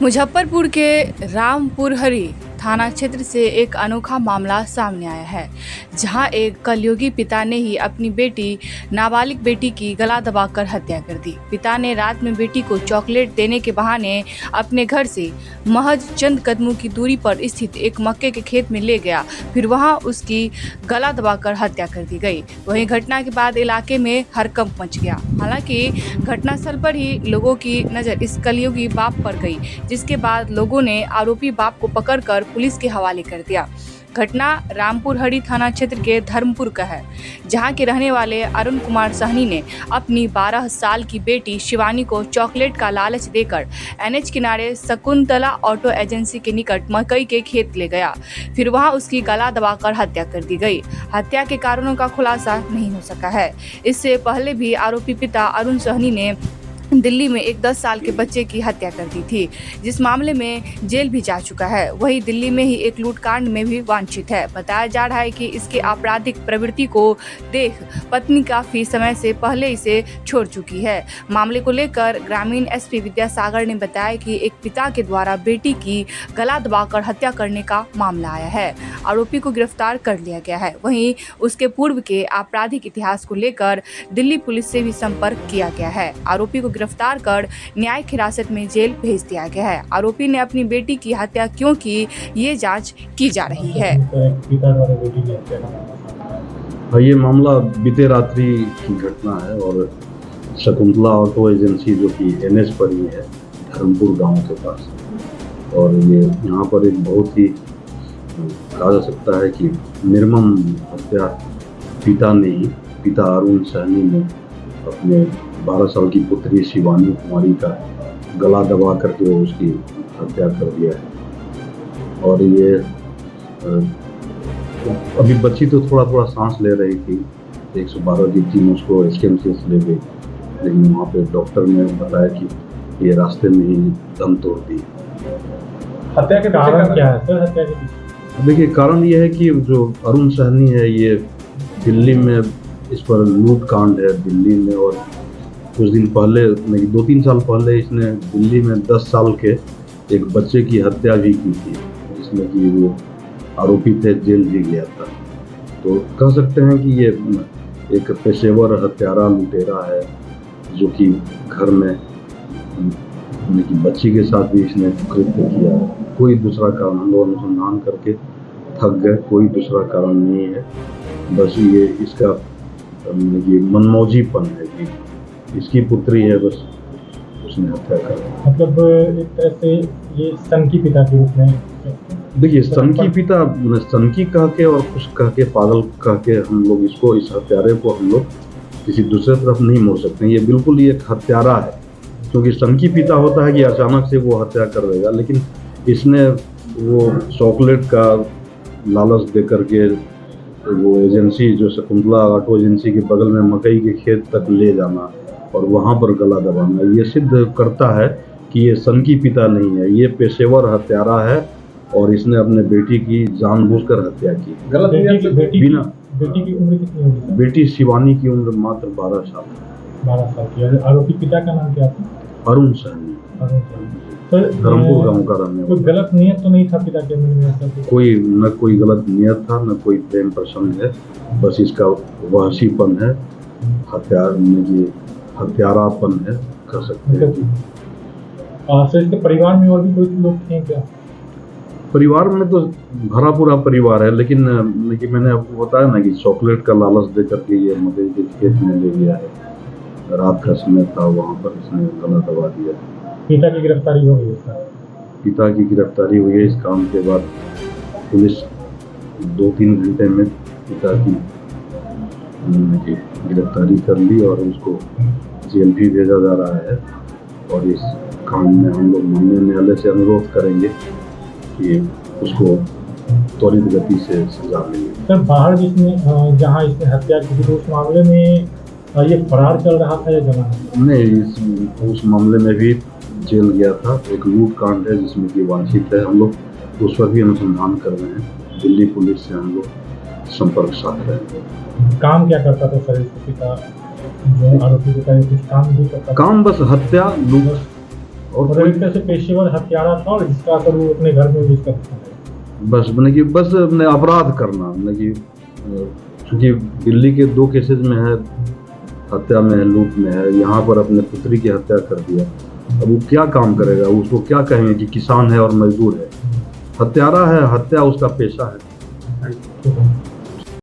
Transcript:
मुजफ्फरपुर के रामपुरहरी थाना क्षेत्र से एक अनोखा मामला सामने आया है, जहां एक कलयुगी पिता ने ही अपनी नाबालिग बेटी की गला दबाकर हत्या कर दी। पिता ने रात में बेटी को चॉकलेट देने के बहाने अपने घर से महज चंद कदमों की दूरी पर स्थित एक मक्के के खेत में ले गया, फिर वहां उसकी गला दबाकर हत्या कर दी गई। वहीं घटना के बाद इलाके में हड़कंप मच गया। हालांकि घटनास्थल पर ही लोगों की नज़र इस कलयुगी बाप पर गई, जिसके बाद लोगों ने आरोपी बाप को पकड़कर पुलिस के हवाले कर दिया। घटना रामपुरहरी थाना क्षेत्र के धर्मपुर का है, जहां के रहने वाले अरुण कुमार सहनी ने अपनी 12 साल की बेटी शिवानी को चॉकलेट का लालच देकर एनएच किनारे शकुंतला ऑटो एजेंसी के निकट मकई के खेत ले गया, फिर वहां उसकी गला दबाकर हत्या कर दी गई। हत्या के कारणों का खुलासा नहीं हो सका है। इससे पहले भी आरोपी पिता अरुण सहनी ने दिल्ली में एक 10 साल के बच्चे की हत्या कर दी थी, जिस मामले में जेल भी जा चुका है। वहीं दिल्ली में ही एक लूटकांड में भी वांछित है। बताया जा रहा है कि इसके आपराधिक प्रवृत्ति को देख पत्नी काफी समय से पहले इसे छोड़ चुकी है। मामले को लेकर ग्रामीण एसपी विद्यासागर ने बताया कि एक पिता के द्वारा बेटी की गला दबाकर हत्या करने का मामला आया है। आरोपी को गिरफ्तार कर लिया गया है। वहीं उसके पूर्व के आपराधिक इतिहास को लेकर दिल्ली पुलिस से भी संपर्क किया गया है। आरोपी को गिरफ्तार कर न्यायिक हिरासत में जेल भेज दिया गया है। आरोपी ने अपनी बेटी की हत्या क्यों की, ये जांच की जा रही है। ये मामला बीते रात्रि की घटना है और शकुंतला ऑटो एजेंसी जो कि एनएच पर ही है, धर्मपुर गांव के पास, और ये यहाँ पर एक बहुत ही कहा जा सकता है कि निर्मम हत्या पिता अरुण सहनी ने अपने 12 साल की पुत्री शिवानी कुमारी का गला दबा करके उसकी हत्या कर दिया है। और ये अभी बच्ची तो थोड़ा सांस ले रही थी। 112 की टीम उसको एसकेएमसीएच ले गई, लेकिन वहाँ पे डॉक्टर ने बताया कि ये रास्ते में ही दम तोड़ दी। हत्या के कारण क्या है सर? हत्या के देखिए, कारण ये है कि जो अरुण सहनी है, ये दिल्ली में इस पर लूट कांड है दिल्ली में, और कुछ दिन पहले, 2-3 साल पहले, इसने दिल्ली में 10 साल के एक बच्चे की हत्या भी की थी, जिसमें कि वो आरोपी थे, जेल भी गया था। तो कह सकते हैं कि ये एक पेशेवर हत्यारा लुटेरा है, जो कि घर में बच्ची के साथ भी इसने कृत्य किया। कोई दूसरा कारण हम लोग अनुसंधान करके थक गए, कोई दूसरा कारण नहीं है। बस ये इसका ये मनमौजीपन है कि इसकी पुत्री है, बस उसने हत्या कर दी। मतलब एक तरह से ये सनकी पिता के रूप में, देखिए, सनकी कह के और कुछ कह के, पागल कह के हम लोग इसको, इस हत्यारे को हम लोग किसी दूसरे तरफ नहीं मोड़ सकते। ये बिल्कुल ही एक हत्यारा है, क्योंकि सनकी पिता होता है कि अचानक से वो हत्या कर देगा, लेकिन इसने वो चॉकलेट का लालच दे करके वो एजेंसी, जो शकुंतला ऑटो एजेंसी के बगल में मकई के खेत तक ले जाना और वहाँ पर गला दबाना, ये सिद्ध करता है कि ये सनकी पिता नहीं है, ये पेशेवर हत्यारा है, और इसने अपने बेटी की जानबूझकर हत्या की। बेटी की उम्र कितनी होगी? बेटी शिवानी की उम्र मात्र 12 साल। 12 साल की। आरोपी पिता का नाम क्या था? अरुण सहनी, धर्मपुर गांव का रहने वाला। कोई गलत नियत तो नहीं था पिता के मन में? कोई गलत नियत था, न कोई प्रेम प्रसंग है, बस इसका वहशीपन है, हत्यारापन है, कर सकते हैं। सर, इसके परिवार में और भी कोई लोग थे क्या? परिवार में तो भरा पूरा परिवार है, लेकिन मैंने आपको बताया ना कि चॉकलेट का लालच दे करके ये मकई के खेत में ले गया है। रात का समय था, वहाँ पर इसने गला दबा दिया। पिता की गिरफ्तारी हो गई है? पिता की गिरफ्तारी हुई है। इस काम के बाद पुलिस 2-3 घंटे में पिता की गिरफ्तारी कर ली और उसको जेल भी भेजा जा रहा है। और इस काम में हम लोग माननीय न्यायालय से अनुरोध करेंगे कि उसको त्वरित गति से सजा मिले। सर, बाहर जहाँ इसने हत्या की थी, उस मामले में ये फरार चल रहा था या जमानत? नहीं, उस मामले में भी जेल गया था। एक लूट कांड है जिसमें कि वांछित है, हम लोग उस पर भी अनुसंधान कर रहे हैं। दिल्ली पुलिस से हम लोग संपर्क साध रहे हैं। काम क्या करता था सर इसके पिता, जो आरोपी पिता, कुछ काम भी करता? काम बस हत्या, लूट और मतलब एक तरह से पेशेवर हत्यारा था और जिसका असर वो अपने घर में भी इसका दिखा है। बस मैंने कि बस अपने अपराध करना मैंने कि चूँकि दिल्ली के 2 केसेस में है, हत्या में है, लूट में है, यहाँ पर अपने पुत्री की हत्या कर दिया। अब वो क्या काम करेगा, उसको क्या कहेंगे कि किसान है और मजदूर है, हत्यारा है, हत्या उसका पेशा है।